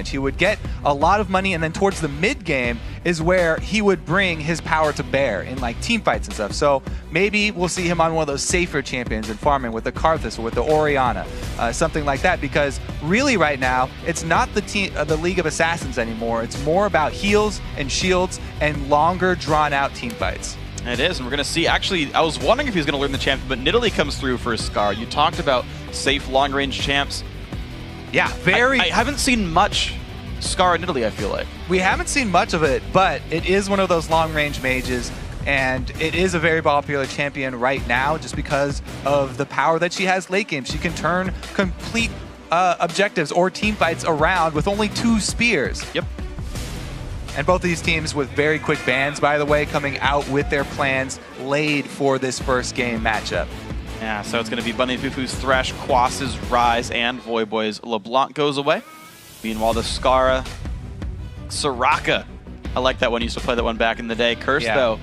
He would get a lot of money, and then towards the mid game is where he would bring his power to bear in like team fights and stuff. So maybe we'll see him on one of those safer champions in farming with the Karthus or with the Orianna, something like that. Because really right now, it's not the League of Assassins anymore. It's more about heals and shields and longer drawn out team fights. It is, and we're going to see, actually, I was wondering if he was going to learn the champion, but Nidalee comes through for his Scar. You talked about safe long-range champs. Yeah, very. I haven't seen much Scar and Nidalee, I feel like. We haven't seen much of it, but it is one of those long-range mages, and it is a very popular champion right now just because of the power that she has late game. She can turn complete objectives or team fights around with only 2 spears. Yep. And both of these teams with very quick bans, by the way, coming out with their plans laid for this first game matchup. Yeah, so it's going to be Bunny Fufu's Thresh, Quas's Rise, and Voyboy's LeBlanc goes away. Meanwhile, the Skara, Soraka. I like that one. Used to play that one back in the day. Curse, though,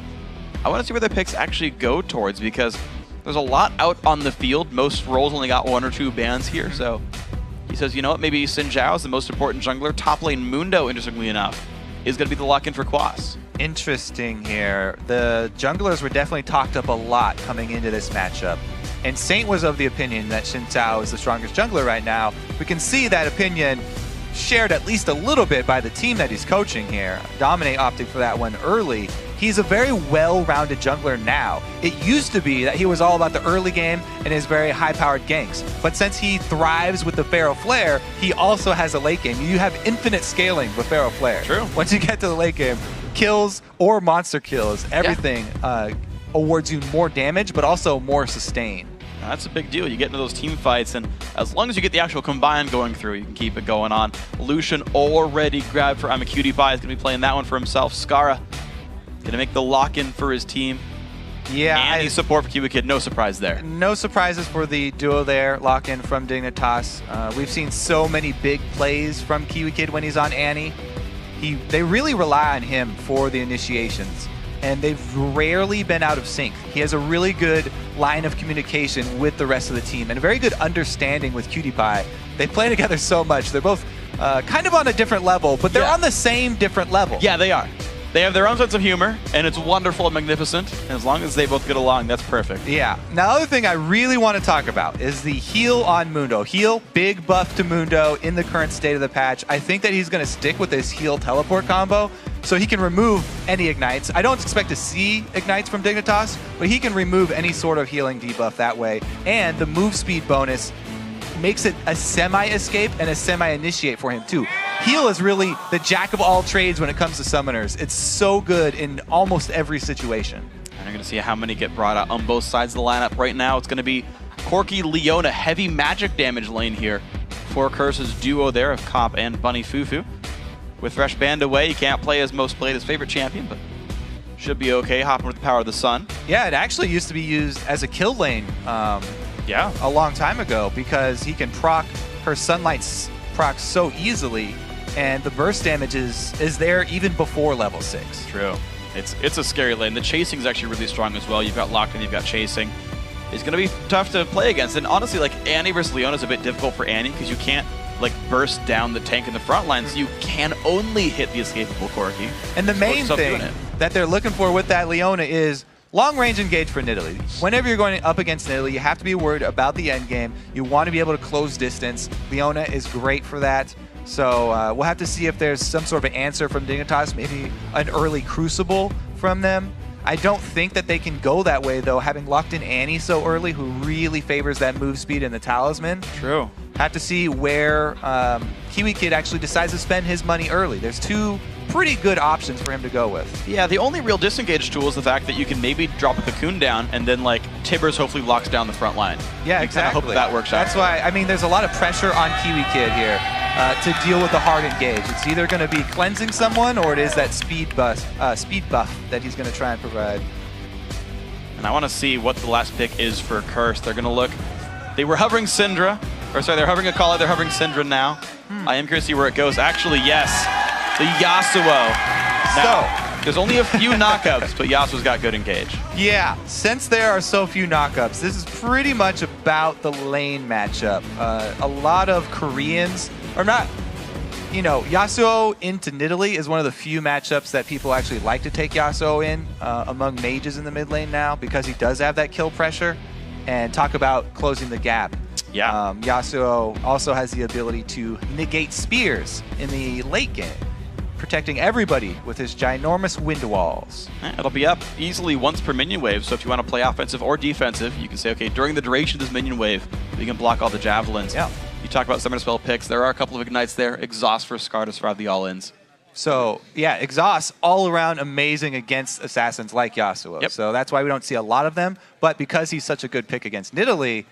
I want to see where their picks actually go towards, because there's a lot out on the field. Most roles only got 1 or 2 bans here, so he says, you know what, maybe Xin Zhao is the most important jungler. Top lane Mundo, interestingly enough, is going to be the lock-in for Quas. Interesting here. The junglers were definitely talked up a lot coming into this matchup. And Saint was of the opinion that Xin Zhao is the strongest jungler right now. We can see that opinion shared at least a little bit by the team that he's coaching here. Dominate opting for that one early. He's a very well-rounded jungler now. It used to be that he was all about the early game and his very high-powered ganks. But since he thrives with the Pharaoh Flare, he also has a late game. You have infinite scaling with Pharaoh Flare. True. Once you get to the late game, kills or monster kills, everything awards you more damage, but also more sustain. That's a big deal. You get into those team fights, and as long as you get the actual combine going through, you can keep it going on. Lucian already grabbed for I'm a Cutie Pie. He's going to be playing that one for himself. Skara going to make the lock-in for his team. Yeah. And support for Kiwi Kid. No surprise there. No surprises for the duo there. Lock-in from Dignitas. We've seen so many big plays from Kiwi Kid when he's on Annie. They really rely on him for the initiations, and they've rarely been out of sync. He has a really good line of communication with the rest of the team and a very good understanding with Cutie Pie. They play together so much. They're both kind of on a different level, but they're on the same different level. Yeah, they are. They have their own sense of humor, and it's wonderful and magnificent. And as long as they both get along, that's perfect. Yeah. Now, the other thing I really want to talk about is the heal on Mundo. Heal, big buff to Mundo in the current state of the patch. I think that he's going to stick with this heal teleport combo, so he can remove any ignites. I don't expect to see ignites from Dignitas, but he can remove any sort of healing debuff that way. And the move speed bonus makes it a semi-escape and a semi-initiate for him too. Heal is really the jack of all trades when it comes to summoners. It's so good in almost every situation. And you're going to see how many get brought out on both sides of the lineup right now. It's going to be Corki, Leona, heavy magic damage lane here for Curse's duo there of Cop and Bunny Fufu. With Thresh banned away, he can't play his most played, his favorite champion, but should be okay, hopping with the power of the sun. Yeah, it actually used to be used as a kill lane a long time ago, because he can proc her Sunlight's proc so easily, and the burst damage is there even before level 6. True. It's a scary lane. The chasing is actually really strong as well. You've got Locked-in, you've got chasing. It's going to be tough to play against. And honestly, like, Annie versus Leona is a bit difficult for Annie because you can't like burst down the tank in the front line, so you can only hit the escapable Corki. And the main thing that they're looking for with that Leona is long-range engage for Nidalee. Whenever you're going up against Nidalee, you have to be worried about the end game. You want to be able to close distance. Leona is great for that. So we'll have to see if there's some sort of an answer from Dignitas, maybe an early Crucible from them. I don't think that they can go that way, though, having locked in Annie so early, who really favors that move speed and the talisman. True. Have to see where Kiwi Kid actually decides to spend his money early. There's 2 pretty good options for him to go with. Yeah, the only real disengage tool is the fact that you can maybe drop a cocoon down, and then like Tibbers hopefully locks down the front line. Yeah, you exactly. Hope that works out. That's why, I mean, there's a lot of pressure on Kiwi Kid here to deal with the hard engage. It's either going to be cleansing someone, or it is that speed buff that he's going to try and provide. And I want to see what the last pick is for Curse. They're going to look. They were hovering Syndra. Or sorry, they're hovering Akali. They're hovering Syndra now. I am curious to see where it goes. Actually, yes. The Yasuo. Now, there's only a few knockups, but Yasuo's got good engage. Yeah, since there are so few knockups, this is pretty much about the lane matchup. A lot of Koreans, or not, you know, Yasuo into Nidalee is one of the few matchups that people actually like to take Yasuo in among mages in the mid lane now, because he does have that kill pressure. And talk about closing the gap. Yeah. Yasuo also has the ability to negate spears in the late game, protecting everybody with his ginormous wind walls. It'll be up easily once per minion wave, so if you want to play offensive or defensive, you can say, okay, during the duration of this minion wave, you can block all the javelins. Yeah. You talk about summoner spell picks. There are a couple of ignites there. Exhaust for Scar to survive the all-ins. So, yeah, exhaust all around amazing against assassins like Yasuo. Yep. So that's why we don't see a lot of them. But because he's such a good pick against Nidalee,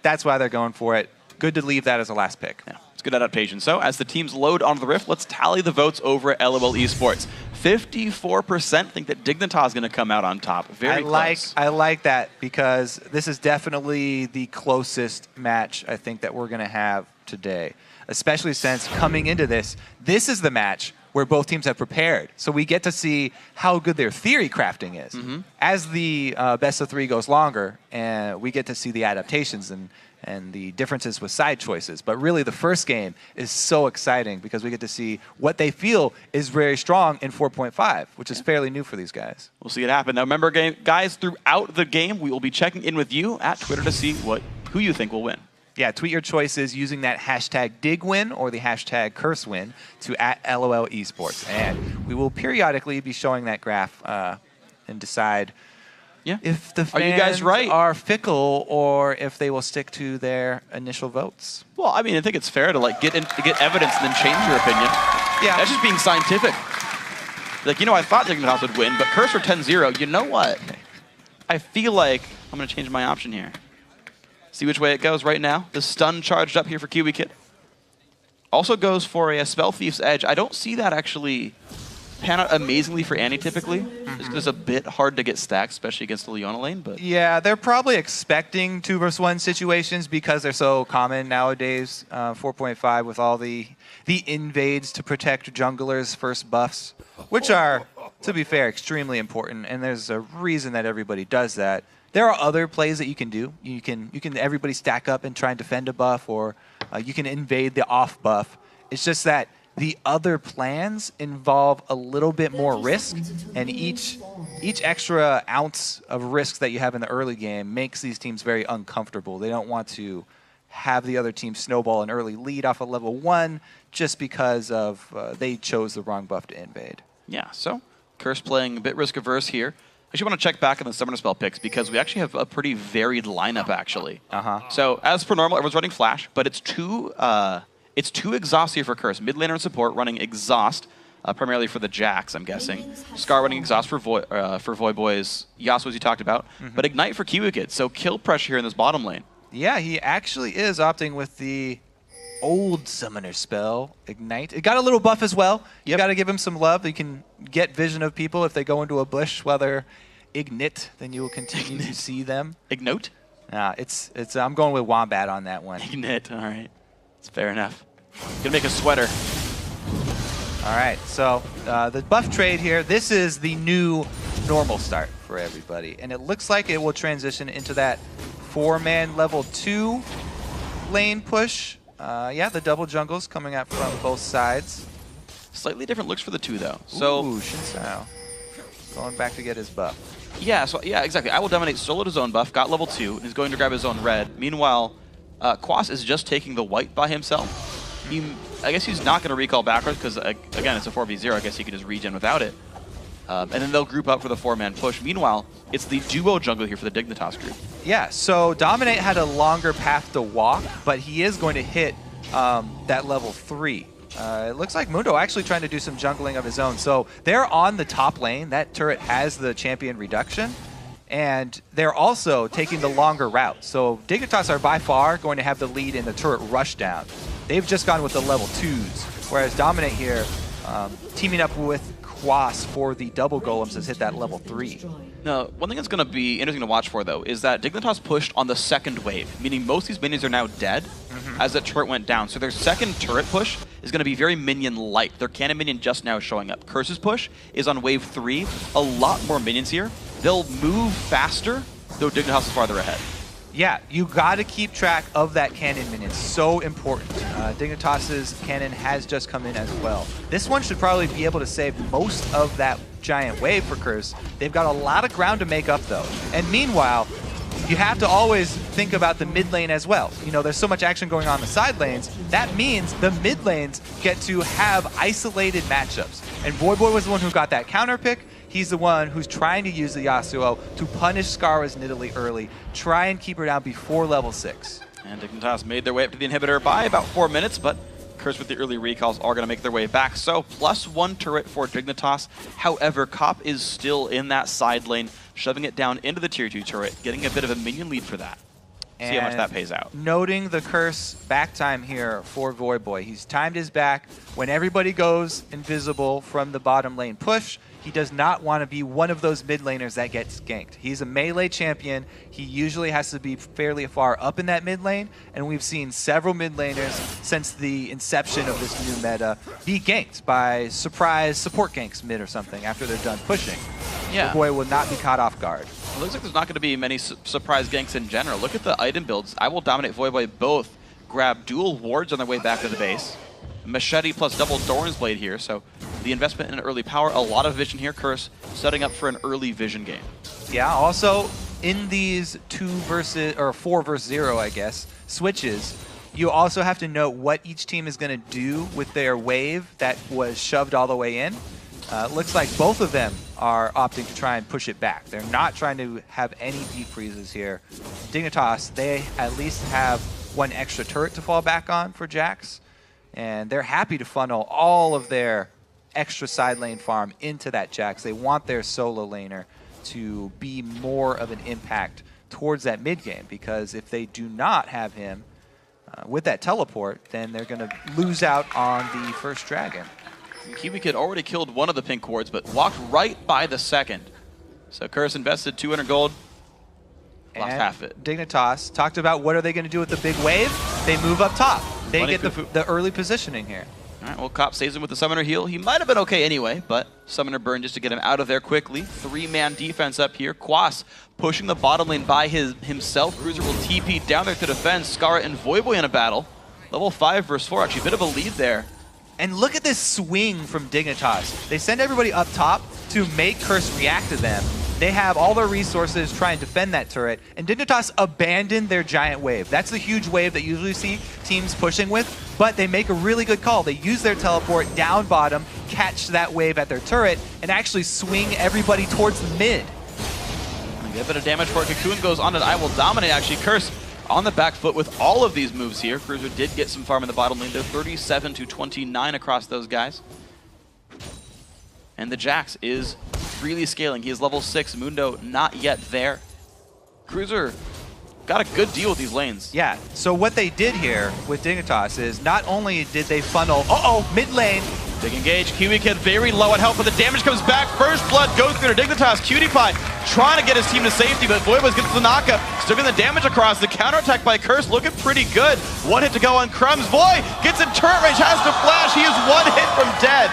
that's why they're going for it. Good to leave that as a last pick. Yeah, it's good adaptation. So as the teams load onto the Rift, let's tally the votes over at LOL Esports. 54% think that Dignitas is going to come out on top. Very close. I like that, because this is definitely the closest match I think that we're going to have today. Especially since coming into this is the match where both teams have prepared. So we get to see how good their theory crafting is. As the best of 3 goes longer, and we get to see the adaptations and the differences with side choices. But really the first game is so exciting because we get to see what they feel is very strong in 4.5, which is fairly new for these guys. We'll see it happen. Now remember, guys, throughout the game, we will be checking in with you at Twitter to see who you think will win. Yeah, tweet your choices using that hashtag DigWin or the hashtag CurseWin to @LOL Esports. And we will periodically be showing that graph and decide if the fans you guys right? are fickle or if they will stick to their initial votes. Well, I mean, I think it's fair to get evidence and then change your opinion. Yeah. That's just being scientific. Like, you know, I thought Dignitas would win, but Cursor 10-0, you know what? I feel like I'm going to change my option here. See which way it goes right now. The stun charged up here for Kiwi Kid. Also goes for a Spell Thief's Edge. I don't see that actually pan out amazingly for Annie typically. It's a bit hard to get stacked, especially against the Leona lane. But yeah, they're probably expecting 2-versus-1 situations because they're so common nowadays. 4.5 with all the invades to protect junglers' first buffs, which are, to be fair, extremely important. And there's a reason that everybody does that. There are other plays that you can do. You can everybody stack up and try and defend a buff, or you can invade the off buff. It's just that the other plans involve a little bit more risk, and each extra ounce of risk that you have in the early game makes these teams very uncomfortable. They don't want to have the other team snowball an early lead off of level 1 just because of they chose the wrong buff to invade. Yeah, so Curse playing a bit risk averse here. I actually want to check back on the summoner spell picks because we actually have a pretty varied lineup actually. So as per normal, everyone's running Flash, but it's two exhausts here for Curse. Mid laner and support running exhaust, primarily for the Jax, I'm guessing. Scar running exhaust for Voyboys, Yasuo as you talked about, but Ignite for Kiwi Kid. So kill pressure here in this bottom lane. Yeah, he actually is opting with the old summoner spell, Ignite. It got a little buff as well. You got to give him some love. You can get vision of people if they go into a bush, whether Ignite, then you will continue to see them. Ignite? It's I'm going with Wombat on that one. Ignite, all right. It's fair enough. Gonna make a sweater. All right, so the buff trade here, this is the new normal start for everybody. And it looks like it will transition into that 4-man level 2 lane push. Yeah, the double jungles coming out from both sides. Slightly different looks for the two, though. So, ooh, Shinsao going back to get his buff. Yeah, exactly. I will dominate soloed his own buff, got level 2, and is going to grab his own red. Meanwhile, Quas is just taking the white by himself. I guess he's not going to recall backwards because, again, it's a 4v0. I guess he can just regen without it. And then they'll group up for the 4-man push. Meanwhile, it's the duo jungle here for the Dignitas group. Yeah, so Dominate had a longer path to walk, but he is going to hit that level 3. It looks like Mundo actually trying to do some jungling of his own. So they're on the top lane. That turret has the champion reduction. And they're also taking the longer route. So Dignitas are by far going to have the lead in the turret rushdown. They've just gone with the level 2s, whereas Dominate here, teaming up with Quas for the double golems, has hit that level 3. Now, one thing that's going to be interesting to watch for, though, is that Dignitas pushed on the second wave, meaning most of these minions are now dead as the turret went down. So their second turret push is going to be very minion-light. Their cannon minion just now showing up. Curse's push is on wave 3. A lot more minions here. They'll move faster, though Dignitas is farther ahead. Yeah, you got to keep track of that cannon minion. So important. Dignitas's cannon has just come in as well. This one should probably be able to save most of that giant wave for Curse. They've got a lot of ground to make up, though. And meanwhile, you have to always think about the mid lane as well. You know, there's so much action going on in the side lanes. That means the mid lanes get to have isolated matchups. And Voyboy was the one who got that counter pick. He's the one who's trying to use the Yasuo to punish Scarra's Nidalee early, try and keep her down before level 6. And Dignitas made their way up to the inhibitor by about 4 minutes, but Curse with the early recalls are going to make their way back. So +1 turret for Dignitas. However, Cop is still in that side lane, shoving it down into the tier 2 turret, getting a bit of a minion lead for that. See how much that pays out. Noting the Curse back time here for Voyboy. He's timed his back. When everybody goes invisible from the bottom lane push, he does not want to be one of those mid laners that gets ganked. He's a melee champion. He usually has to be fairly far up in that mid lane, and we've seen several mid laners since the inception of this new meta be ganked by surprise support ganks mid or something after they're done pushing. Yeah. Voyboy will not be caught off guard. It looks like there's not going to be many surprise ganks in general. Look at the item builds. I will dominate Voyboy both. Grab dual wards on their way back to the base. Machete plus double Doran's Blade here, so the investment in early power, a lot of vision here. Curse setting up for an early vision game. Yeah, also in these 4 versus 0, I guess, switches, you also have to know what each team is going to do with their wave that was shoved all the way in. Looks like both of them are opting to try and push it back. They're not trying to have any deep freezes here. Dignitas, they at least have one extra turret to fall back on for Jax, and they're happy to funnel all of their extra side lane farm into that Jax. They want their solo laner to be more of an impact towards that mid game, because if they do not have him with that teleport, then they're going to lose out on the first dragon. Kiwi Kid already killed one of the pink wards, but walked right by the second. So Curse invested 200 gold, lost half it. Dignitas talked about what are they going to do with the big wave. They move up top. They get the early positioning here. All right, well, Cop stays in with the Summoner heal. He might have been okay anyway, but Summoner burn just to get him out of there quickly. 3-man defense up here. Quas pushing the bottom lane by himself. Cruiser will TP down there to defend. Scarra and Voyboy in a battle. Level 5 versus 4, actually a bit of a lead there. And look at this swing from Dignitas. They send everybody up top to make Curse react to them. They have all their resources trying to defend that turret, and Dignitas abandoned their giant wave. That's the huge wave that you usually see teams pushing with, but they make a really good call. They use their teleport down bottom, catch that wave at their turret, and actually swing everybody towards the mid. Get a bit of damage for it. Cocoon goes on, and I will dominate, actually. Curse on the back foot with all of these moves here. Cruiser did get some farm in the bottom lane, though. 37 to 29 across those guys. And the Jax is really scaling. He is level 6. Mundo not yet there. Cruiser got a good deal with these lanes. Yeah, so what they did here with Dignitas is not only did they funnel, mid lane. Big engage. Kiwi Kid very low on health, but the damage comes back. First blood goes through to Dignitas. Cutie Pie trying to get his team to safety, but Voyboy gets the knockup. Still getting the damage across. The counterattack by Curse looking pretty good. One hit to go on Crumbs. Voy gets in turret range, has to flash. He is one hit from dead.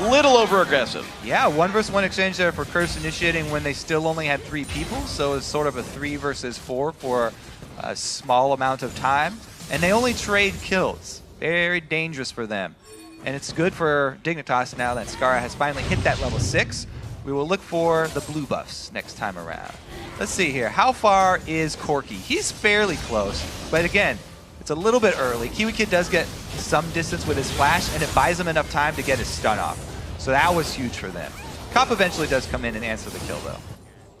Little over aggressive. Yeah, 1 versus 1 exchange there for Curse initiating when they still only had 3 people, so it's sort of a 3 versus 4 for a small amount of time. And they only trade kills. Very dangerous for them. And it's good for Dignitas now that Scarra has finally hit that level 6. We will look for the blue buffs next time around. Let's see here. How far is Corki? He's fairly close, but again, it's a little bit early. Kiwi Kid does get some distance with his flash, and it buys him enough time to get his stun off. So that was huge for them. Cop eventually does come in and answer the kill, though.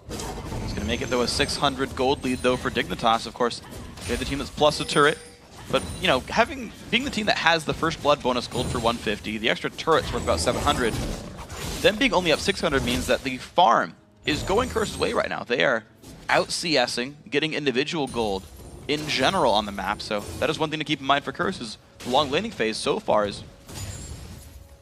He's going to make it, though, a 600 gold lead, though, for Dignitas. Of course, they have the team that's plus a turret. But, you know, being the team that has the first blood bonus gold for 150, the extra turret's worth about 700. Them being only up 600 means that the farm is going Curse's way right now. They are out CSing, getting individual gold in general on the map. So that is one thing to keep in mind for Curse's long laning phase so far is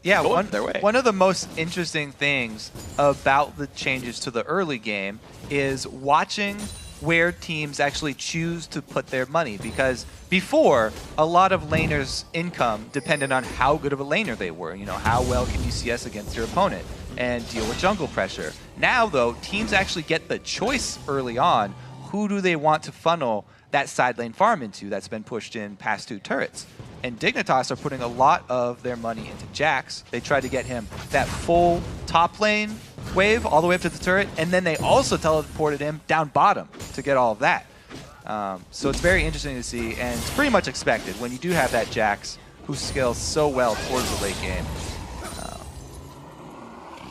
going their way. One of the most interesting things about the changes to the early game is watching where teams actually choose to put their money, because before, a lot of laners' income depended on how good of a laner they were. You know, how well can you CS against your opponent and deal with jungle pressure. Now, though, teams actually get the choice early on who do they want to funnel that side lane farm into that's been pushed in past 2 turrets? And Dignitas are putting a lot of their money into Jax. They tried to get him that full top lane wave all the way up to the turret, and then they also teleported him down bottom to get all of that. So it's very interesting to see, and it's pretty much expected when you do have that Jax who scales so well towards the late game,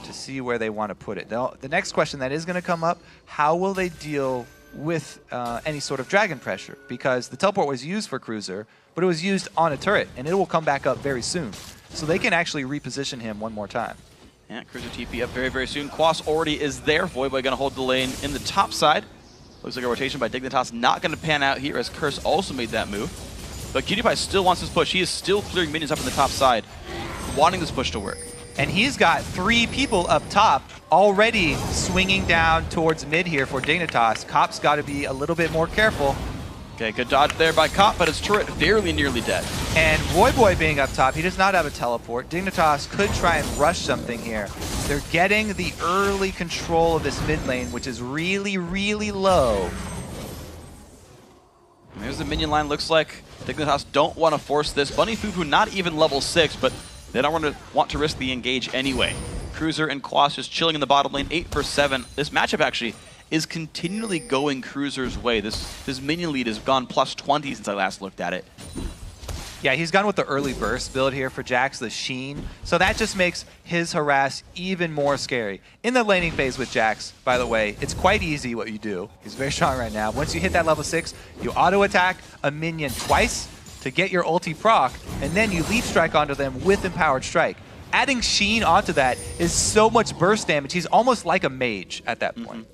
to see where they want to put it. The next question that is going to come up, how will they deal with any sort of dragon pressure? Because the teleport was used for Cruiser, but it was used on a turret, and it will come back up very soon. So they can actually reposition him one more time. Yeah, Cruiser TP up very, very soon. Quas already is there. Voyboy going to hold the lane in the top side. Looks like a rotation by Dignitas not going to pan out here, as Curse also made that move. But QtPie still wants this push. He is still clearing minions up in the top side, wanting this push to work. And he's got 3 people up top already swinging down towards mid here for Dignitas. Cop's got to be a little bit more careful. Okay, good dodge there by Cop, but his turret very nearly dead. And Voyboy being up top, he does not have a teleport. Dignitas could try and rush something here. They're getting the early control of this mid lane, which is really, really low. And there's the minion line. Looks like Dignitas don't want to force this. Bunny Fufu not even level 6, but they don't want to risk the engage anyway. Cruiser and Quas just chilling in the bottom lane, 8 for 7. This matchup actually is continually going Cruiser's way. This minion lead has gone plus 20 since I last looked at it. Yeah, he's gone with the early burst build here for Jax, the Sheen. So that just makes his harass even more scary. In the laning phase with Jax, by the way, it's quite easy what you do. He's very strong right now. Once you hit that level 6, you auto-attack a minion twice to get your ulti proc, and then you lead strike onto them with Empowered Strike. Adding Sheen onto that is so much burst damage. He's almost like a mage at that point.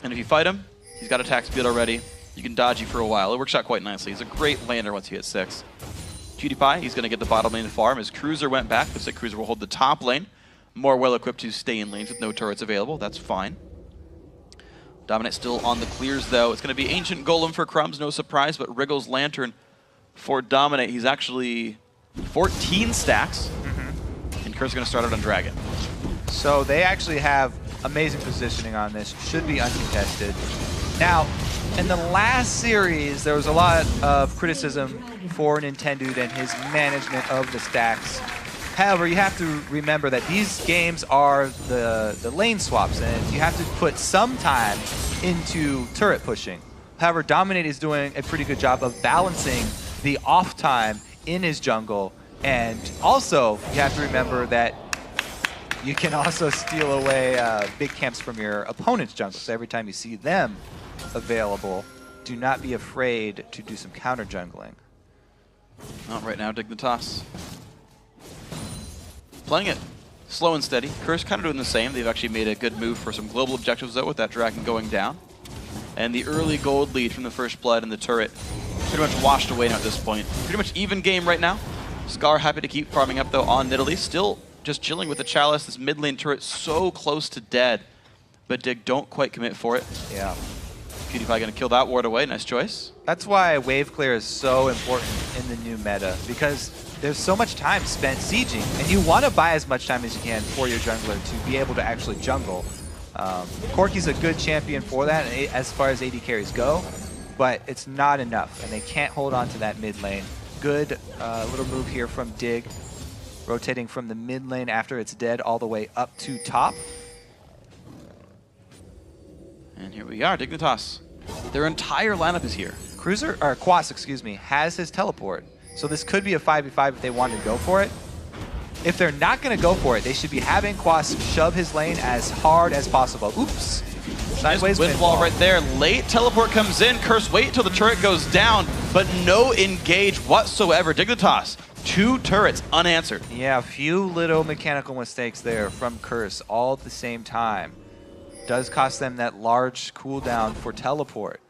And if you fight him, he's got attack speed already. You can dodge you for a while. It works out quite nicely. He's a great lander once you hit 6. QtPie, he's going to get the bottom lane to farm. As Cruiser went back, looks like Cruiser will hold the top lane. More well-equipped to stay in lanes with no turrets available. That's fine. Dominate still on the clears, though. It's going to be Ancient Golem for Crumbs, no surprise, but Wriggle's Lantern for Dominate. He's actually 14 stacks, and Curse is going to start out on Dragon. So they actually have amazing positioning on this. Should be uncontested. Now, in the last series, there was a lot of criticism for Nintendo and his management of the stacks. However, you have to remember that these games are the lane swaps, and you have to put some time into turret pushing. However, Dominate is doing a pretty good job of balancing the off time in his jungle, and also you have to remember that you can also steal away big camps from your opponent's jungle. So every time you see them available, do not be afraid to do some counter jungling. Not right now, Dignitas. Playing it slow and steady. Curse kind of doing the same. They've actually made a good move for some global objectives, though, with that dragon going down. And the early gold lead from the first blood in the turret pretty much washed away now at this point. Pretty much even game right now. Scar happy to keep farming up, though, on Nidalee. Still just chilling with the Chalice. This mid lane turret so close to dead. But Dig don't quite commit for it. Yeah. QtPie going to kill that ward away. Nice choice. That's why wave clear is so important in the new meta, because there's so much time spent sieging, and you want to buy as much time as you can for your jungler to be able to actually jungle. Corki's a good champion for that as far as AD carries go, but it's not enough, and they can't hold on to that mid lane. Good little move here from Dig, rotating from the mid lane after it's dead all the way up to top. And here we are, Dignitas. Their entire lineup is here. Quas, excuse me, has his teleport. So this could be a 5v5 if they wanted to go for it. If they're not going to go for it, they should be having Quas shove his lane as hard as possible. Oops. Sideways wind wall right there. Late teleport comes in. Curse wait till the turret goes down, but no engage whatsoever. Dignitas, 2 turrets unanswered. Yeah, a few little mechanical mistakes there from Curse all at the same time. Does cost them that large cooldown for teleport.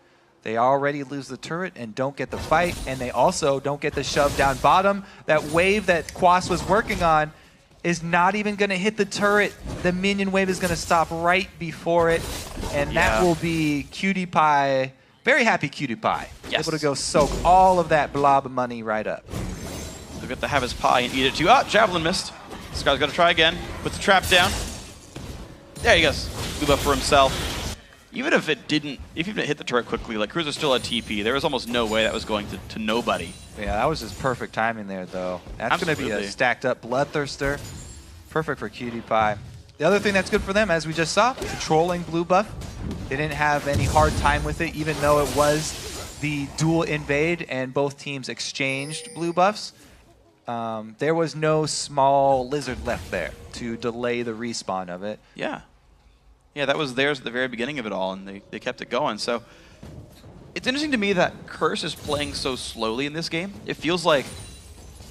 They already lose the turret and don't get the fight, and they also don't get the shove down bottom. That wave that Quas was working on is not even going to hit the turret. The minion wave is going to stop right before it, and that will be QtPie. Very happy QtPie. Yes. Able to go soak all of that blob of money right up. They'll get to have his pie and eat it too. Ah, Javelin missed. Scar's got to try again. Put the trap down. There he goes. Move up for himself. even if it didn't, if it hit the turret quickly, like Cruiser still had TP. There was almost no way that was going to nobody. Yeah, that was just perfect timing there, though. That's going to be a stacked up Bloodthirster. Perfect for Cutie Pie. The other thing that's good for them, as we just saw, controlling blue buff. They didn't have any hard time with it, even though it was the dual invade and both teams exchanged blue buffs. There was no small lizard left there to delay the respawn of it. Yeah. Yeah, that was theirs at the very beginning of it all, and they kept it going. So it's interesting to me that Curse is playing so slowly in this game. It feels like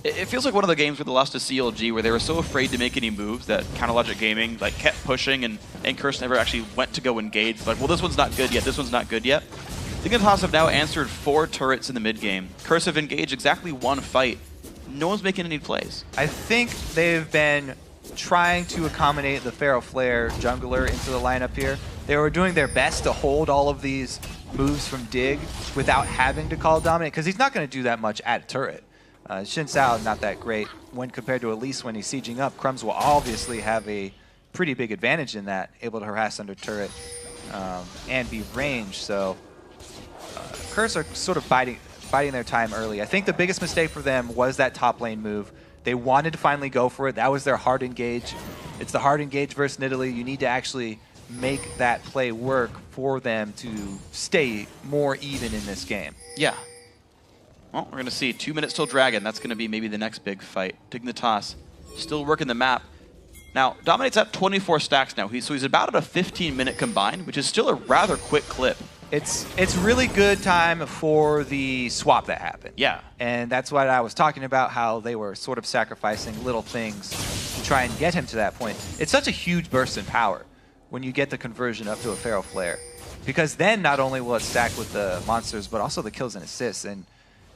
one of the games where they lost to CLG, where they were so afraid to make any moves that Counterlogic Gaming like kept pushing, and Curse never actually went to go engage. Like, well, this one's not good yet. This one's not good yet. Dignitas have now answered 4 turrets in the mid game. Curse have engaged exactly 1 fight. No one's making any plays. I think they've been trying to accommodate the Pharaoh Flare jungler into the lineup here. They were doing their best to hold all of these moves from Dig without having to call dominate, because he's not going to do that much at a turret. Xin Sao not that great when compared to Elise when he's sieging up. Crumbs will obviously have a pretty big advantage in that, able to harass under turret and be ranged. So Curse are sort of biding their time early. I think the biggest mistake for them was that top lane move. They wanted to finally go for it. That was their hard engage. It's the hard engage versus Nidalee. You need to actually make that play work for them to stay more even in this game. Yeah. Well, we're going to see 2 minutes till Dragon. That's going to be maybe the next big fight. Dignitas still working the map. Now, Dominate's at 24 stacks now, so he's about at a 15-minute combined, which is still a rather quick clip. It's really good time for the swap that happened. Yeah. And that's what I was talking about, how they were sort of sacrificing little things to try and get him to that point. It's such a huge burst in power when you get the conversion up to a Pharaoh Flare, because then not only will it stack with the monsters, but also the kills and assists. And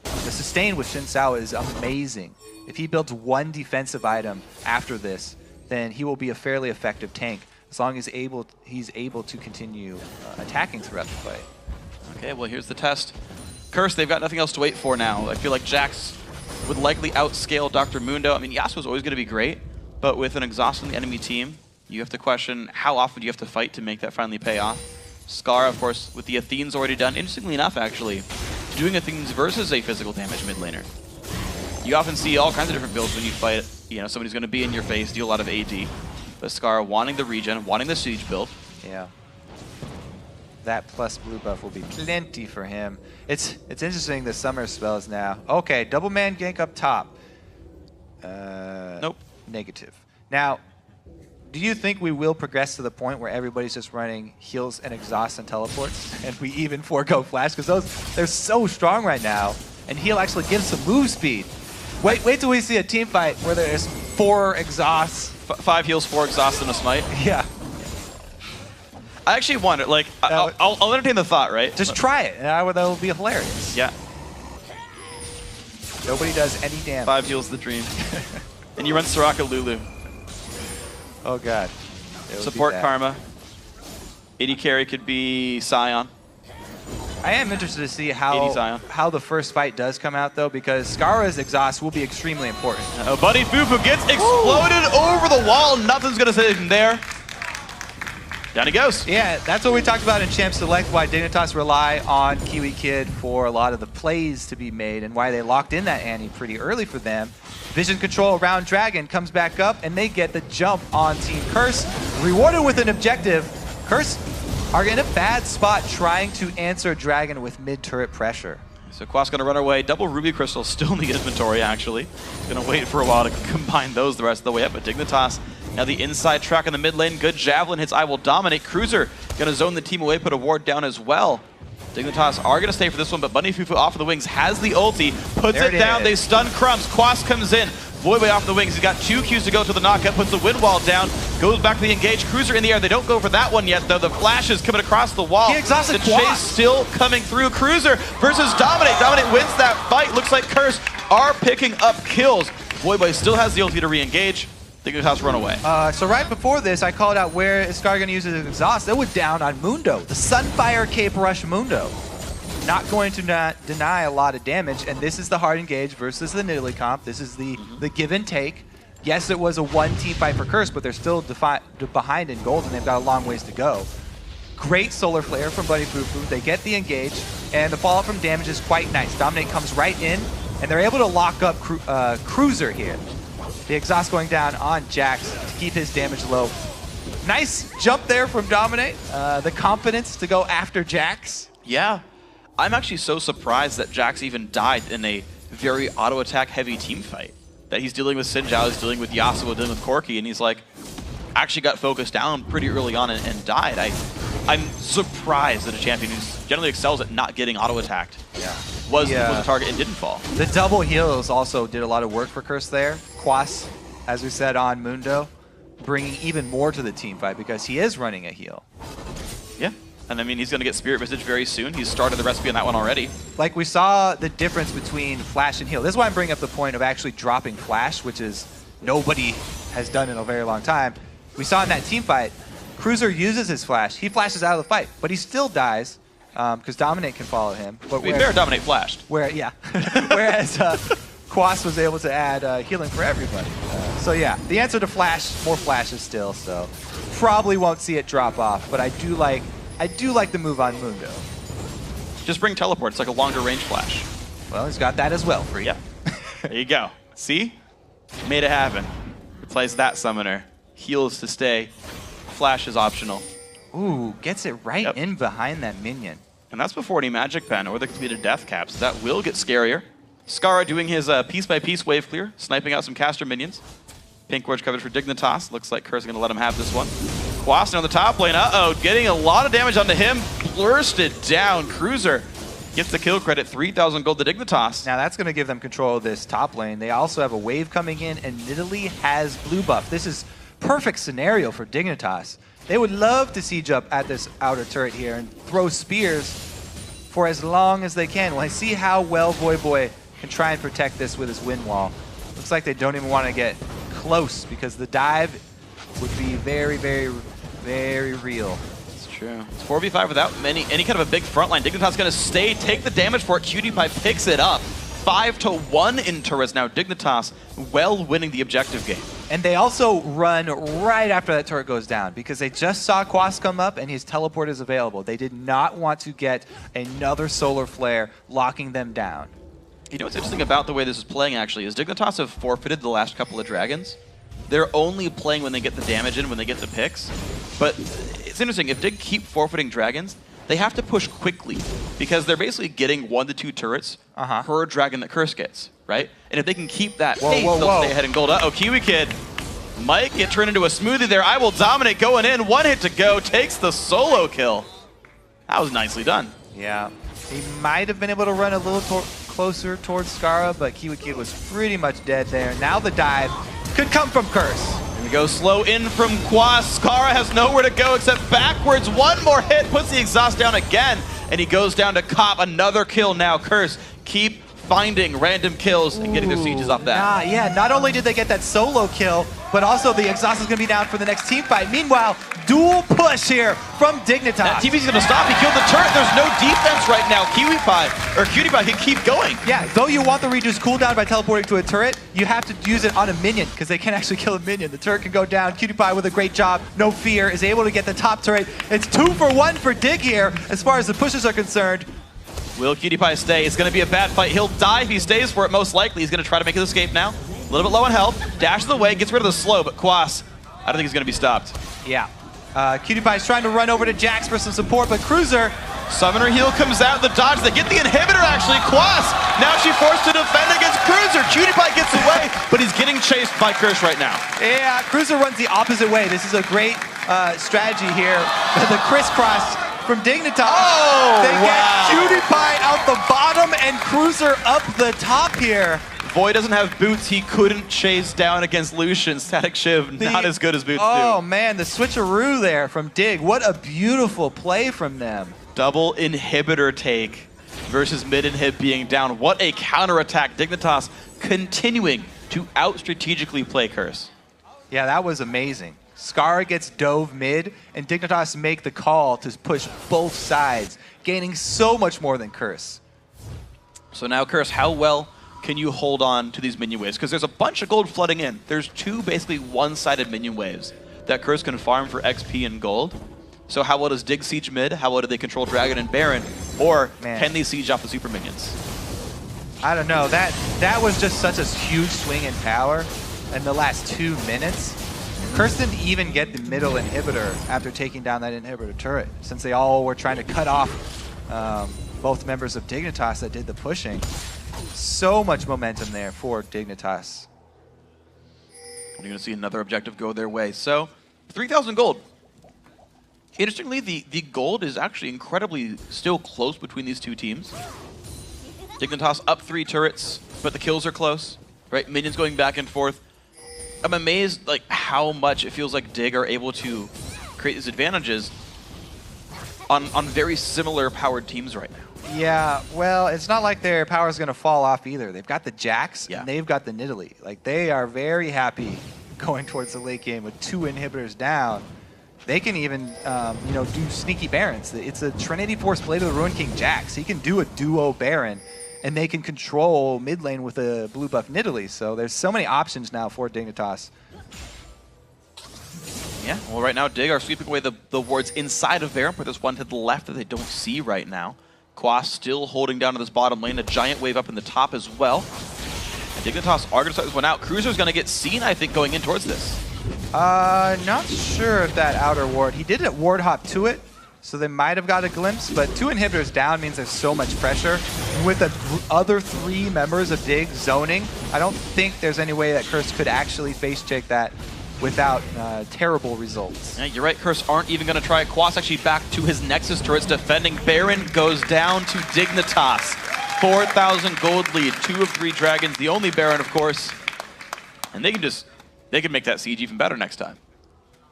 the sustain with Xin Sao is amazing. If he builds 1 defensive item after this, then he will be a fairly effective tank, as long as he's able to continue attacking throughout the fight. Okay, well, here's the test. Curse, they've got nothing else to wait for now. I feel like Jax would likely outscale Dr. Mundo. I mean, Yasuo's always going to be great, but with an exhausting enemy team, you have to question how often do you have to fight to make that finally pay off. Scar, of course, with the Athene's already done. Interestingly enough, actually, doing Athene's versus a physical damage mid laner. You often see all kinds of different builds when you fight, you know, somebody's going to be in your face, deal a lot of AD. But Scar wanting the regen, wanting the siege build. Yeah. That plus blue buff will be plenty for him. It's interesting, the summer spells now. Okay, double man gank up top. Nope. Negative. Now, do you think we will progress to the point where everybody's just running heals and exhausts and teleports, and we even forego flash? Because they're so strong right now, and heal actually gives some move speed. Wait till we see a team fight where there's 4 exhausts. 5 heals, 4 exhausts, and a smite. Yeah. I actually wonder, like, I'll entertain the thought, right? Just try it, and that will be hilarious. Yeah. Nobody does any damage. 5 heals the dream. And you run Soraka Lulu. Oh god. Support Karma. AD carry could be Sion. I am interested to see how the first fight does come out, though, because Skara's exhaust will be extremely important. Buddy Fufu gets exploded over the wall. Nothing's going to save him there. Down he goes. Yeah, that's what we talked about in Champ Select, why Dignitas rely on Kiwi Kid for a lot of the plays to be made, and why they locked in that Annie pretty early for them. Vision control around Dragon comes back up, and they get the jump on Team Curse, rewarded with an objective. Curse are in a bad spot trying to answer Dragon with mid-turret pressure. So Quas going to run away. Double Ruby Crystal still in the inventory, actually. Going to wait for a while to combine those the rest of the way up. But Dignitas, now the inside track in the mid lane. Good Javelin hits I Will Dominate. Cruiser going to zone the team away, put a ward down as well. Dignitas are going to stay for this one, but Bunny Fufu off of the wings has the ulti. Puts it down. They stun Crumbs. Quas comes in. Voidway off the wings. He's got 2 Qs to go to the knockup. Puts the wind wall down. Goes back to the engage. Cruiser in the air. They don't go for that one yet, though. The flash is coming across the wall. He exhausted the chase still coming through. Cruiser versus Dominate. Dominate wins that fight. Looks like Curse are picking up kills. Voidway still has the ulti to re-engage. Dignitas run away. So right before this, I called out where is Scar going to use his exhaust. It was down on Mundo. The Sunfire Cape Rush Mundo. Not going to deny a lot of damage, and this is the hard engage versus the Nidalee comp. This is the give and take. Yes, it was a 1-team fight for Curse, but they're still behind in gold, and they've got a long ways to go. Great solar flare from Bunny Fufu. They get the engage, and the fallout from damage is quite nice. Dominate comes right in, and they're able to lock up Cruiser here. The exhaust going down on Jax to keep his damage low. Nice jump there from Dominate. The confidence to go after Jax. Yeah. I'm actually so surprised that Jax even died in a very auto-attack heavy team fight. That he's dealing with Xin Zhao, he's dealing with Yasuo, dealing with Corki, and he's like, actually got focused down pretty early on and died. I'm surprised that a champion who generally excels at not getting auto-attacked was a target and didn't fall. The double heals also did a lot of work for Curse there. Quas, as we said on Mundo, bringing even more to the team fight because he is running a heal. Yeah. And I mean, he's going to get Spirit Visage very soon. He's started the recipe on that one already. Like, we saw the difference between Flash and heal. This is why I'm bringing up the point of actually dropping Flash, which is nobody has done in a very long time. We saw in that team fight, Cruiser uses his Flash. He flashes out of the fight, but he still dies because Dominate can follow him. But Dominate flashed. Whereas Quas was able to add healing for everybody. So yeah, the answer to Flash, more flashes still, so probably won't see it drop off, but I do like the move on Mundo. Just bring teleport. It's like a longer range flash. Well, he's got that as well for you. Yeah. There you go. See? Made it happen. Replace that summoner. Heals to stay. Flash is optional. Ooh, gets it right in behind that minion. And that's before any magic pen or the completed death caps. That will get scarier. Skara doing his piece-by-piece wave clear, sniping out some caster minions. Pink ward's covered for Dignitas. Looks like Curse is going to let him have this one. Quasin on the top lane. Uh-oh, getting a lot of damage onto him. Bursted down. Cruiser gets the kill credit. 3,000 gold to Dignitas. Now that's going to give them control of this top lane. They also have a wave coming in, and Nidalee has blue buff. This is perfect scenario for Dignitas. They would love to siege up at this outer turret here and throw spears for as long as they can. Well, I see how well Voyboy can try and protect this with his wind wall. Looks like they don't even want to get close because the dive would be very, very, very real. It's true. It's 4v5 without any kind of a big front line. Dignitas going to stay, take the damage for it. QtPie picks it up. 5-1 in turrets now. Dignitas well winning the objective game. And they also run right after that turret goes down because they just saw Quas come up and his teleport is available. They did not want to get another solar flare locking them down. You know what's interesting about the way this is playing actually is Dignitas have forfeited the last couple of dragons. They're only playing when they get the damage in, when they get the picks. But it's interesting, if Dig keep forfeiting dragons, they have to push quickly because they're basically getting 1 to 2 turrets per dragon that Curse gets, right? And if they can keep that pace, they'll stay ahead in gold. Uh-oh, Kiwi Kid might get turned into a smoothie there. I will dominate going in. 1 hit to go, takes the solo kill. That was nicely done. Yeah, he might have been able to run a little closer towards Skara, but Kiwi Kid was pretty much dead there. Now the dive could come from Curse. Here we go, slow in from Quas. Skara has nowhere to go except backwards. 1 more hit, puts the exhaust down again, and he goes down to cop another kill now. Curse, keep finding random kills and getting their sieges off that. Yeah, not only did they get that solo kill, but also the exhaust is going to be down for the next team fight. Meanwhile, dual push here from Dignitas. That TV's going to stop. He killed the turret. There's no defense right now. QtPie can keep going. Yeah, though you want the reduced cooldown by teleporting to a turret, you have to use it on a minion because they can't actually kill a minion. The turret can go down. QtPie with a great job, no fear, is able to get the top turret. It's 2 for 1 for Dig here as far as the pushes are concerned. Will QtPie stay? It's going to be a bad fight. He'll die if he stays for it, most likely. He's going to try to make his escape now. A little bit low on health. Dashes away, gets rid of the slow, but Quas, I don't think he's going to be stopped. Yeah. QtPie is trying to run over to Jax for some support, but Cruiser... Summoner heal comes out, the dodge. They get the inhibitor, actually. Quas, now she's forced to defend against Cruiser. QtPie gets away, but he's getting chased by Curse right now. Yeah, Cruiser runs the opposite way. This is a great strategy here. The crisscross from Dignitas. Oh, they get QtPie out the bottom and Cruiser up the top here. Void doesn't have boots. He couldn't chase down against Lucian. Static Shiv, not as good as boots do. Oh man, the switcheroo there from Dig. What a beautiful play from them. Double inhibitor take versus mid inhib being down. What a counterattack. Dignitas continuing to out-strategically play Curse. Yeah, that was amazing. Skara gets dove mid, and Dignitas make the call to push both sides, gaining so much more than Curse. So now, Curse, how well can you hold on to these minion waves? Because there's a bunch of gold flooding in. There's 2 basically one-sided minion waves that Curse can farm for XP and gold. So how well does Dig siege mid? How well do they control Dragon and Baron? Or can they siege off the super minions? I don't know. That was just such a huge swing in power in the last 2 minutes. Curse didn't even get the middle inhibitor after taking down that inhibitor turret, since they all were trying to cut off both members of Dignitas that did the pushing. So much momentum there for Dignitas. You're going to see another objective go their way. So, 3,000 gold. Interestingly, the gold is actually incredibly still close between these two teams. Dignitas up 3 turrets, but the kills are close, right? Minions going back and forth. I'm amazed like how much it feels like Dig are able to create these advantages on very similar powered teams right now. Yeah, well, it's not like their power is going to fall off either. They've got the Jax, and they've got the Nidalee. Like, they are very happy going towards the late game with 2 inhibitors down. They can even, you know, do sneaky Barons. It's a Trinity Force Blade of the Ruin King Jax. He can do a duo Baron, and they can control mid lane with a blue buff Nidalee. So there's so many options now for Dignitas. Yeah, well, right now Dig are sweeping away the wards inside of Baron, but there's one to the left that they don't see right now. Quas still holding down to this bottom lane, a giant wave up in the top as well. And Dignitas are going to start this one out. Cruiser's going to get seen, I think, going in towards this. Not sure if that outer ward. He did ward hop to it, so they might have got a glimpse, but 2 inhibitors down means there's so much pressure. And with the other 3 members of Dig zoning, I don't think there's any way that Curse could actually face check that without terrible results. Yeah, you're right, Curse aren't even going to try it. Quas actually back to his Nexus turrets defending. Baron goes down to Dignitas. 4,000 gold lead, 2 of 3 dragons, the only Baron, of course. And they can make that siege even better next time.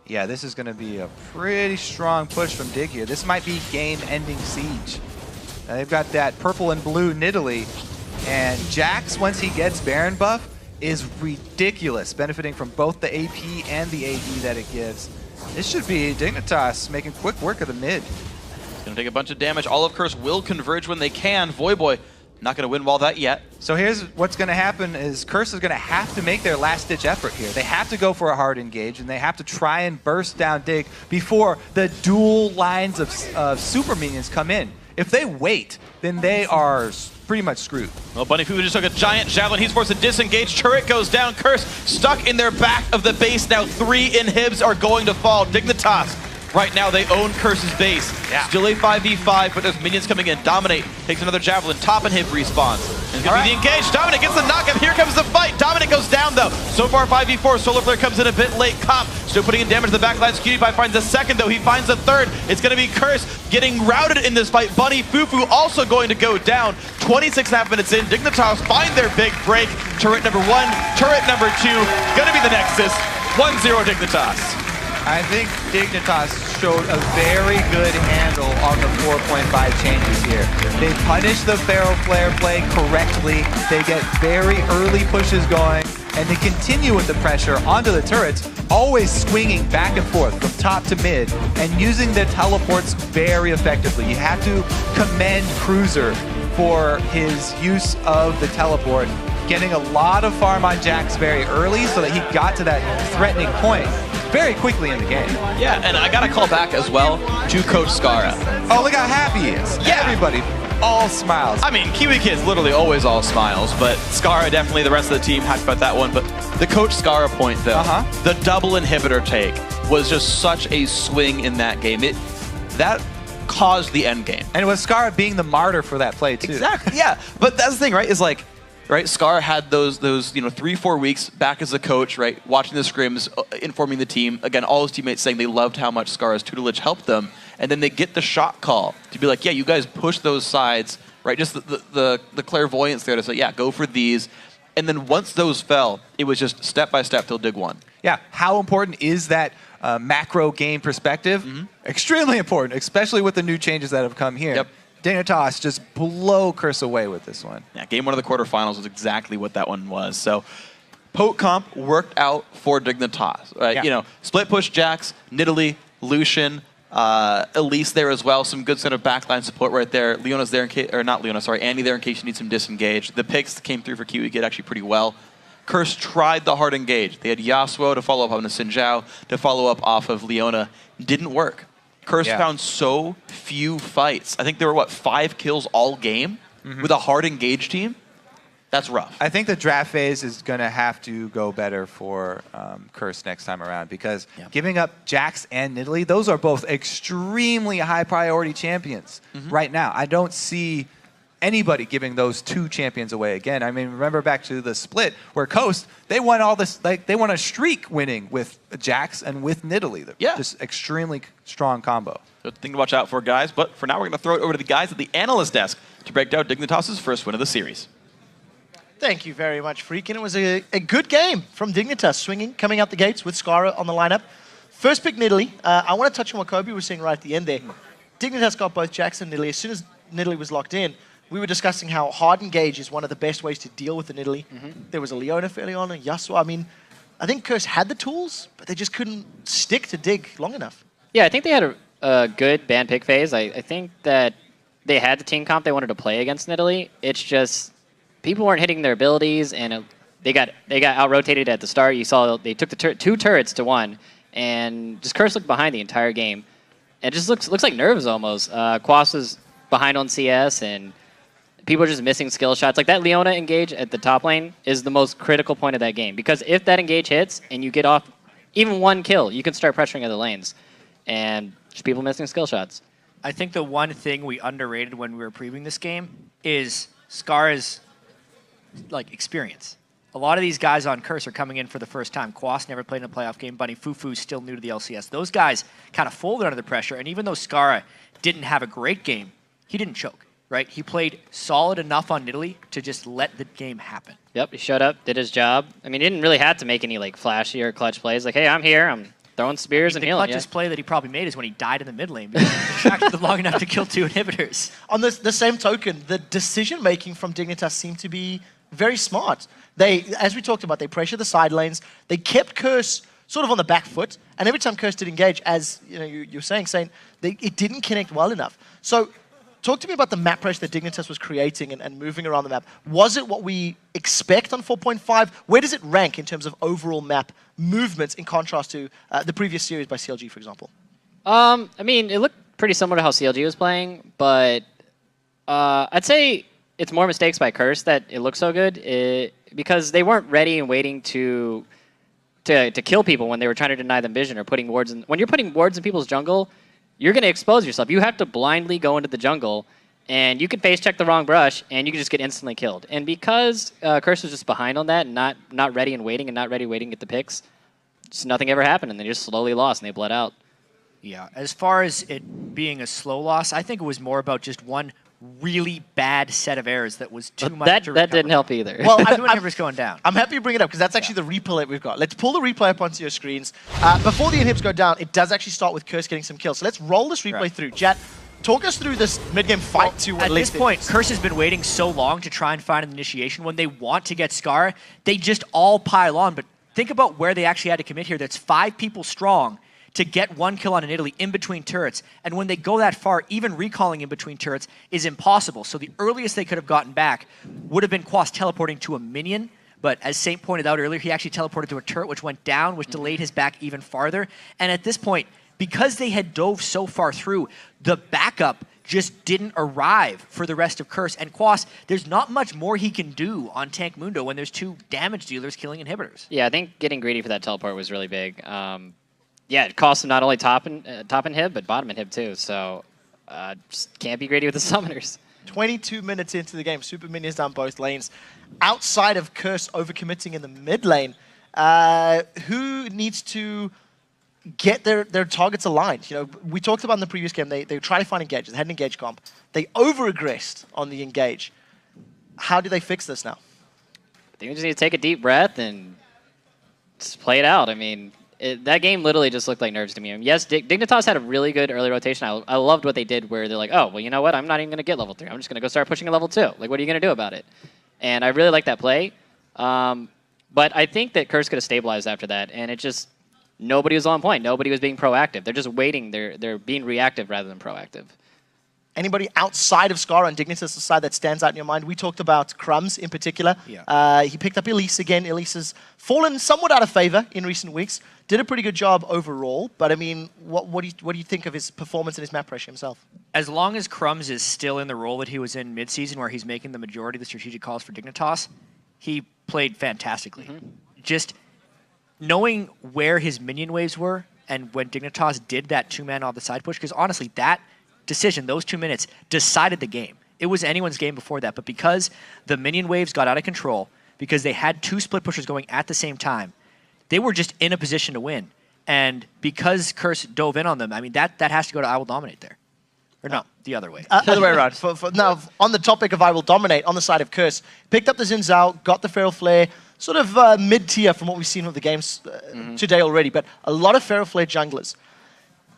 Yeah, this is going to be a pretty strong push from Dig here. This might be game-ending siege. They've got that purple and blue Nidalee, and Jax, once he gets Baron buff, is ridiculous, benefiting from both the AP and the AD that it gives. This should be Dignitas making quick work of the mid. It's going to take a bunch of damage. All of Curse will converge when they can. Voyboy not going to win wall that yet. So here's what's going to happen is Curse is going to have to make their last-ditch effort here. They have to go for a hard engage, and they have to try and burst down Dig before the dual lines of super minions come in. If they wait, then they are pretty much screwed. Well, Bunny Fu just took a giant javelin. He's forced to disengage. Turret goes down. Curse stuck in their back of the base. Now 3 inhibs are going to fall. Dignitas, right now they own Curse's base. Yeah. Still a 5v5, but there's minions coming in. Dominate takes another javelin. Top inhib respawns. And it's going to be the engage. Dominate gets the knockup. Here comes the fight. Dominate goes down though. So far 5v4. Solar Flare comes in a bit late. Cop still putting in damage to the backline. Cutie finds a second though. He finds a third. It's going to be Curse getting routed in this fight. Bunny Fufu also going to go down. 26.5 minutes in. Dignitas find their big break. Turret number 1, turret number 2. Going to be the Nexus. 1-0 Dignitas. I think Dignitas showed a very good handle on the 4.5 changes here. They punish the Feral Flare play correctly. They get very early pushes going, and they continue with the pressure onto the turrets, always swinging back and forth from top to mid, and using the teleports very effectively. You have to commend Cruiser for his use of the teleport, getting a lot of farm on Jax very early so that he got to that threatening point very quickly in the game. Yeah, and I gotta call back as well to Coach Scara. Oh, look how happy he is. Yeah. Everybody, all smiles. I mean, Kiwi Kid's literally always all smiles, but Scara, definitely the rest of the team happy about that one. But the Coach Scara point, though, the double inhibitor take was just such a swing in that game. That caused the end game. And it was Scara being the martyr for that play, too. Exactly, yeah. But that's the thing, right, is like, right, Scar had those 3-4 weeks back as a coach, right, watching the scrims, informing the team. Again, all his teammates saying they loved how much Scar's tutelage helped them. And then they get the shot call to be like, yeah, you guys push those sides, right? Just the clairvoyance there to say, yeah, go for these. And then once those fell, it was just step by step till Dig won. Yeah, how important is that macro game perspective? Extremely important, especially with the new changes that have come here. Yep. Dignitas just blow Curse away with this one. Yeah, game 1 of the quarterfinals was exactly what that one was. So, poke comp worked out for Dignitas, right? Yeah. You know, split push Jax, Nidalee, Lucian, Elise there as well. Some good sort of backline support right there. Leona's there in case, or not Leona, sorry, Annie there in case you need some disengage. The picks came through for Kiwi Kid actually pretty well. Curse tried the hard engage. They had Yasuo to follow up on the Xin Zhao, to follow up off of Leona. Didn't work. Curse found so few fights. I think there were, what, 5 kills all game with a hard engaged team? That's rough. I think the draft phase is going to have to go better for Curse next time around because giving up Jax and Nidalee, those are both extremely high priority champions right now. I don't see anybody giving those 2 champions away again. I mean, remember back to the split where Coast, they won all this, like they won a streak winning with Jax and with Nidalee. Just extremely strong combo. Good thing to watch out for, guys. But for now, we're going to throw it over to the guys at the analyst desk to break down Dignitas' first win of the series. Thank you very much, Freak. And it was a good game from Dignitas, swinging, coming out the gates with Skara on the lineup. First pick Nidalee. I want to touch on what Kobe was saying right at the end there. Dignitas got both Jax and Nidalee. As soon as Nidalee was locked in, we were discussing how hard engage is one of the best ways to deal with the Nidalee. There was a Leona fairly on, a Yasuo. I mean, I think Curse had the tools, but they just couldn't stick to Dig long enough. Yeah, I think they had a good ban pick phase. I think that they had the team comp they wanted to play against Nidalee. It's just people weren't hitting their abilities, and they got out-rotated at the start. You saw they took the 2 turrets to 1, and just Curse looked behind the entire game. It just looks like nerves almost. Quas was behind on CS, and people are just missing skill shots. Like that Leona engage at the top lane is the most critical point of that game, because if that engage hits and you get off even 1 kill, you can start pressuring other lanes, and just people missing skill shots. I think the one thing we underrated when we were previewing this game is Skara's experience. A lot of these guys on Curse are coming in for the first time. Quas never played in a playoff game. Bunny Fufu's still new to the LCS. Those guys kind of folded under the pressure, and even though Skara didn't have a great game, he didn't choke, right? He played solid enough on Nidalee to just let the game happen. Yep, he showed up, did his job. I mean, he didn't really have to make any flashy or clutch plays. Like, hey, I'm here, I'm throwing spears and healing. The clutchest play that he probably made is when he died in the mid lane because he distracted them long enough to kill 2 inhibitors. On the same token, the decision-making from Dignitas seemed to be very smart. They, as we talked about, they pressured the side lanes. They kept Curse sort of on the back foot, and every time Curse did engage, as you're saying, it didn't connect well enough. So, talk to me about the map pressure that Dignitas was creating and moving around the map. Was it what we expect on 4.5? Where does it rank in terms of overall map movements in contrast to the previous series by CLG, for example? I mean, it looked pretty similar to how CLG was playing, but I'd say it's more mistakes by Curse that it looks so good, because they weren't ready and waiting to kill people when they were trying to deny them vision or putting wards in. When you're putting wards in people's jungle, you're going to expose yourself. You have to blindly go into the jungle, and you can face check the wrong brush, and you can just get instantly killed. And because Curse was just behind on that, and not ready and waiting, and not ready waiting to get the picks, just nothing ever happened, and they just slowly lost, and they bled out. Yeah, as far as it being a slow loss, I think it was more about just one really bad set of errors that was too much to recover. That didn't help either. Well, I'm going down. I'm happy you bring it up because that's actually the replay that we've got. Let's pull the replay up onto your screens. Before the inhibs go down, it does actually start with Curse getting some kills. So let's roll this replay through. Jat, talk us through this mid-game fight to at this point, Curse has been waiting so long to try and find an initiation. When they want to get Scar, they just all pile on. But think about where they actually had to commit here. That's 5 people strong to get 1 kill on an Italy in between turrets. And when they go that far, even recalling in between turrets is impossible. So the earliest they could have gotten back would have been Quas teleporting to a minion. But as Saint pointed out earlier, he actually teleported to a turret, which went down, which delayed his back even farther. And at this point, because they had dove so far through, the backup just didn't arrive for the rest of Curse. And Quas, there's not much more he can do on Tank Mundo when there's 2 damage dealers killing inhibitors. Yeah, I think getting greedy for that teleport was really big. Yeah, it cost him not only top inhib, but bottom inhib too. So just can't be greedy with the summoners. 22 minutes into the game, super minions down both lanes. Outside of Curse overcommitting in the mid lane, who needs to get their targets aligned? We talked about in the previous game, they tried to find engages, they had an engage comp. They over-aggressed on the engage. How do they fix this now? I think we just need to take a deep breath and just play it out. I mean, that game literally just looked like nerves to me. Yes, Dignitas had a really good early rotation. I loved what they did where they're like, oh, well, you know what? I'm not even going to get level 3. I'm just going to go start pushing a level 2. Like, what are you going to do about it? And I really like that play. But I think that Curse could have stabilized after that. And it just, nobody was on point. Nobody was being proactive. They're just waiting. They're being reactive rather than proactive. Anybody outside of Scar on Dignitas' side that stands out in your mind? We talked about Crumbs in particular. Yeah. He picked up Elise again. Elise has fallen somewhat out of favor in recent weeks. Did a pretty good job overall, but I mean, what do you think of his performance and his map pressure himself? As long as Crumbs is still in the role that he was in mid-season, where he's making the majority of the strategic calls for Dignitas, he played fantastically. Just knowing where his minion waves were and when Dignitas did that 2-man off the side push, because honestly, that decision, those 2 minutes, decided the game. It was anyone's game before that, but because the minion waves got out of control, because they had 2 split pushers going at the same time, they were just in a position to win. And because Curse dove in on them, I mean, that has to go to I Will Dominate there. Or no, the other way. Other way around. Now, on the topic of I Will Dominate, on the side of Curse, picked up the Xin Zhao, got the Feral Flare, sort of mid-tier from what we've seen of the games today already, but a lot of Feral Flare junglers.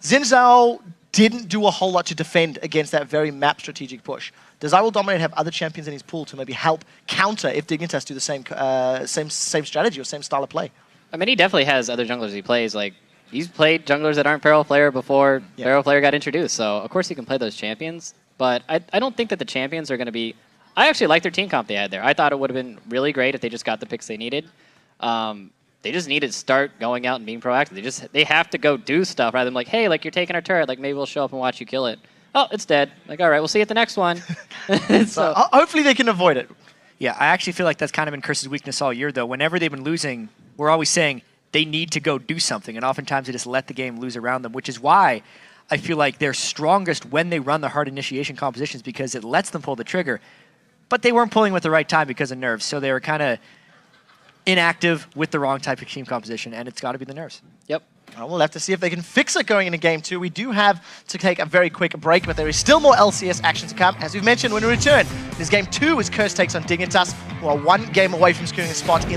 Xin Zhao didn't do a whole lot to defend against that very map strategic push. Does I Will Dominate have other champions in his pool to maybe help counter if Dignitas do the same strategy or same style of play? I mean, he definitely has other junglers he plays. Like, he's played junglers that aren't Feral Flare before Feral Flare got introduced, so of course he can play those champions. But I don't think that the champions are going to be... I actually like their team comp they had there. I thought it would have been really great if they just got the picks they needed. They just need to start going out and being proactive. They have to go do stuff rather than like, hey, like you're taking our turret, like maybe we'll show up and watch you kill it. Oh, it's dead. Like, all right, we'll see you at the next one. So hopefully they can avoid it. Yeah, I actually feel like that's kind of been Curse's weakness all year, though. Whenever they've been losing, we're always saying they need to go do something, and oftentimes they just let the game lose around them, which is why I feel like they're strongest when they run the hard initiation compositions because it lets them pull the trigger. But they weren't pulling with the right time because of nerves, so they were kind of inactive with the wrong type of team composition, and it's got to be the nerves. Yep. We'll have to see if they can fix it going into Game 2. We do have to take a very quick break, but there is still more LCS action to come. As we've mentioned, when we return, this Game 2 as Curse takes on Dignitas, who are 1 game away from securing a spot in